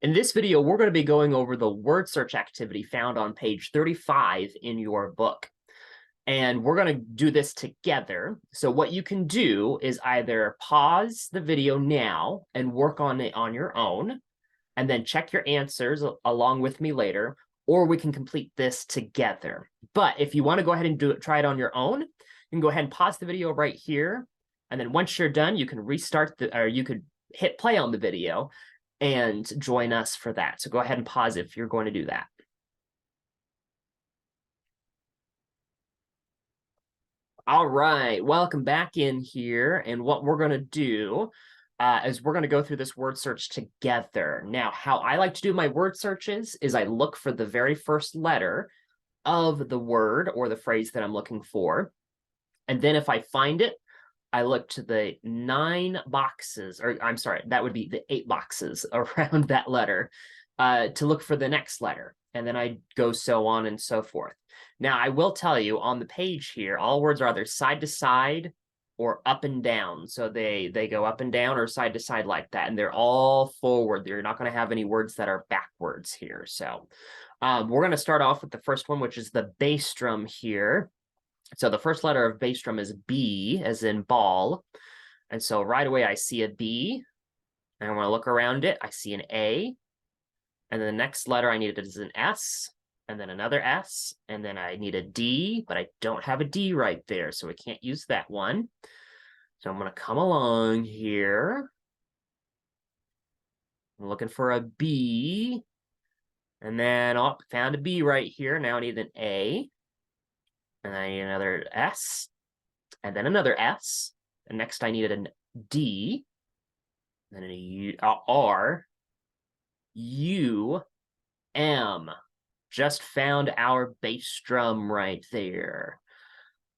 In this video, we're going to be going over the word search activity found on page 35 in your book. And we're going to do this together. So what you can do is either pause the video now and work on it on your own, and then check your answers along with me later, or we can complete this together. But if you want to go ahead and try it on your own, you can go ahead and pause the video right here. And then once you're done, you can you could hit play on the video and join us for that. So go ahead and pause if you're going to do that. All right, welcome back in here. And what we're going to do is we're going to go through this word search together. Now, how I like to do my word searches is I look for the very first letter of the word or the phrase that I'm looking for. And then if I find it, I look to the 9 boxes, or I'm sorry, that would be the 8 boxes around that letter to look for the next letter. And then I go so on and so forth. Now, I will tell you on the page here, all words are either side to side or up and down. So they go up and down or side to side like that. And they're all forward. You're not going to have any words that are backwards here. So we're going to start off with the first one, which is the bass drum here. So the first letter of bass drum is B, as in ball. And so right away I see a B. And when I look around it, I see an A. And then the next letter I need is an S, and then another S, and then I need a D, but I don't have a D right there, so I can't use that one. So I'm going to come along here. I'm looking for a B. And then, oh, found a B right here. Now I need an A. And I need another S, and then another S. And next I needed a D, and then a U, R, U, M. Just found our bass drum right there.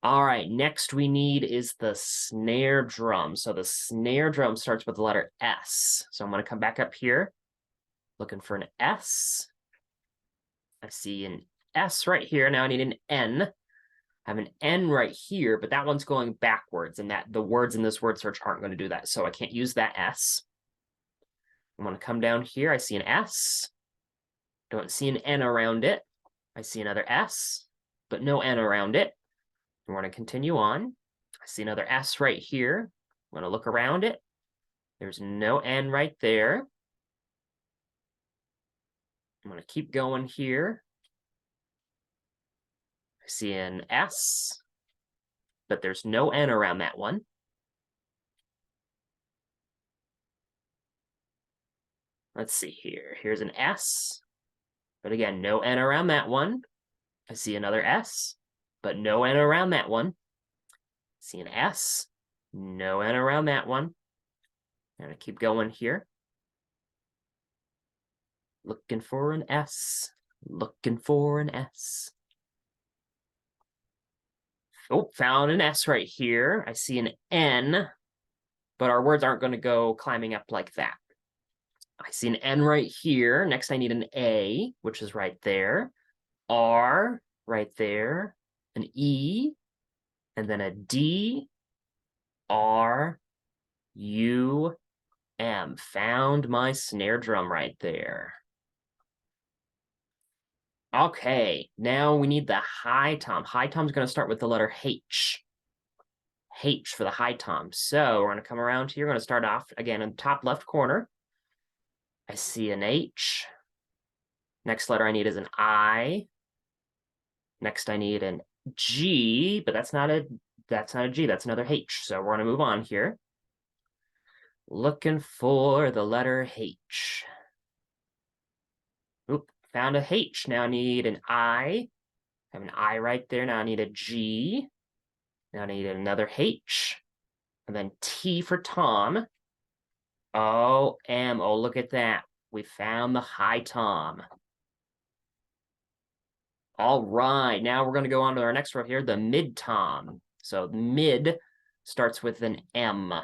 All right, next we need is the snare drum. So the snare drum starts with the letter S. So I'm going to come back up here, looking for an S. I see an S right here. Now I need an N. I have an N right here, but that one's going backwards, and that the words in this word search aren't going to do that, so I can't use that S. I'm going to come down here. I see an S. Don't see an N around it. I see another S, but no N around it. I'm going to continue on. I see another S right here. I'm going to look around it. There's no N right there. I'm going to keep going here. I see an S, but there's no N around that one. Let's see here. Here's an S, but again, no N around that one. I see another S, but no N around that one. I see an S, no N around that one. I'm going to keep going here. Looking for an S, looking for an S. Oh, found an S right here. I see an N, but our words aren't going to go climbing up like that. I see an N right here. Next, I need an A, which is right there. R, right there. An E, and then a D, R, U, M. Found my snare drum right there. Okay, now we need the high tom. High tom's going to start with the letter H. H for the high tom. So we're going to come around here. We're going to start off again in the top left corner. I see an H. Next letter I need is an I. Next I need an G, but that's not a G, that's another H. So we're going to move on here. Looking for the letter H. Oop, found a H. Now I need an I. I have an I right there. Now I need a G. Now I need another H. And then T for Tom. O, M. Oh, look at that. We found the high tom. All right, now we're going to go on to our next row here, the mid tom. So mid starts with an M. I'm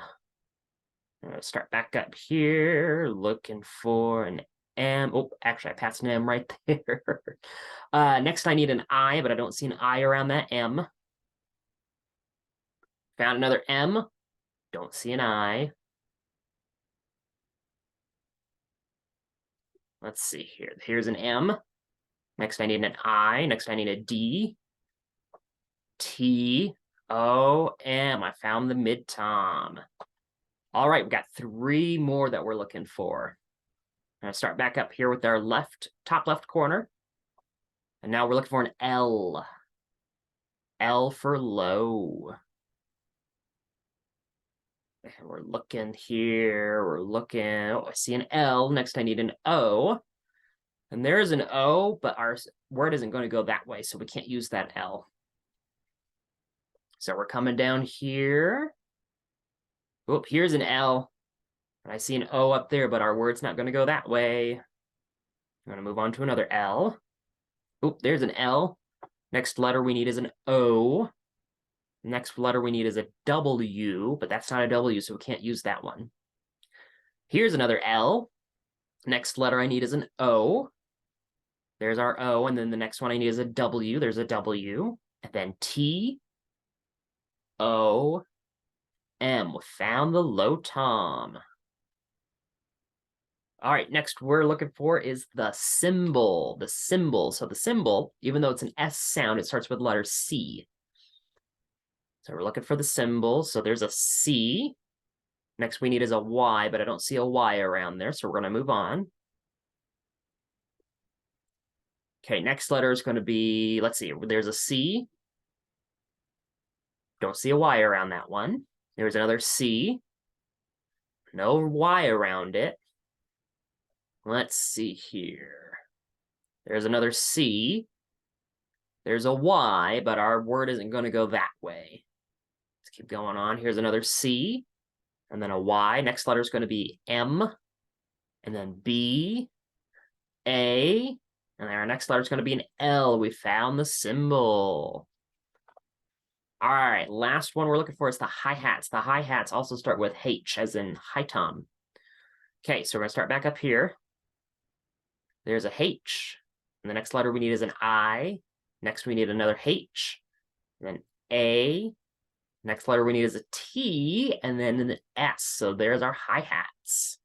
going to start back up here, looking for an M. Oh, actually, I passed an M right there. Next, I need an I, but I don't see an I around that M. Found another M. Don't see an I. Let's see here. Here's an M. Next, I need an I. Next, I need a D. T, O, M. I found the mid-tom. All right, we got 3 more that we're looking for. I'm going to start back up here with our top left corner. And now we're looking for an L. L for low. And we're looking here. We're looking. Oh, I see an L. Next, I need an O. And there's an O, but our word isn't going to go that way, so we can't use that L. So we're coming down here. Oop, here's an L. And I see an O up there, but our word's not going to go that way. I'm going to move on to another L. Oop, there's an L. Next letter we need is an O. Next letter we need is a W, but that's not a W, so we can't use that one. Here's another L. Next letter I need is an O. There's our O, and then the next one I need is a W. There's a W. And then T, O, M. We found the low tom. All right, next we're looking for is the symbol. The symbol. So the symbol, even though it's an S sound, it starts with the letter C. So we're looking for the symbol. So there's a C. Next we need is a Y, but I don't see a Y around there, so we're going to move on. Okay, next letter is going to be, let's see, there's a C. Don't see a Y around that one. There's another C. No Y around it. Let's see here. There's another C. There's a Y, but our word isn't going to go that way. Let's keep going on. Here's another C, and then a Y. Next letter is going to be M, and then B, A, and then our next letter is going to be an L. We found the symbol. All right, last one we're looking for is the hi-hats. The hi-hats also start with H, as in high tom. Okay, so we're going to start back up here. There's a H. And the next letter we need is an I. Next, we need another H. And then A. Next letter we need is a T. And then an S. So there's our hi-hats.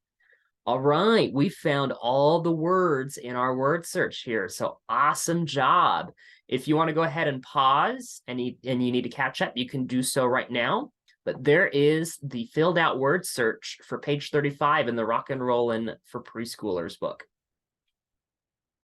All right, we found all the words in our word search here. So awesome job. If you want to go ahead and pause and you need to catch up, you can do so right now. But there is the filled out word search for page 35 in the Rock and Rollin' for Preschoolers book.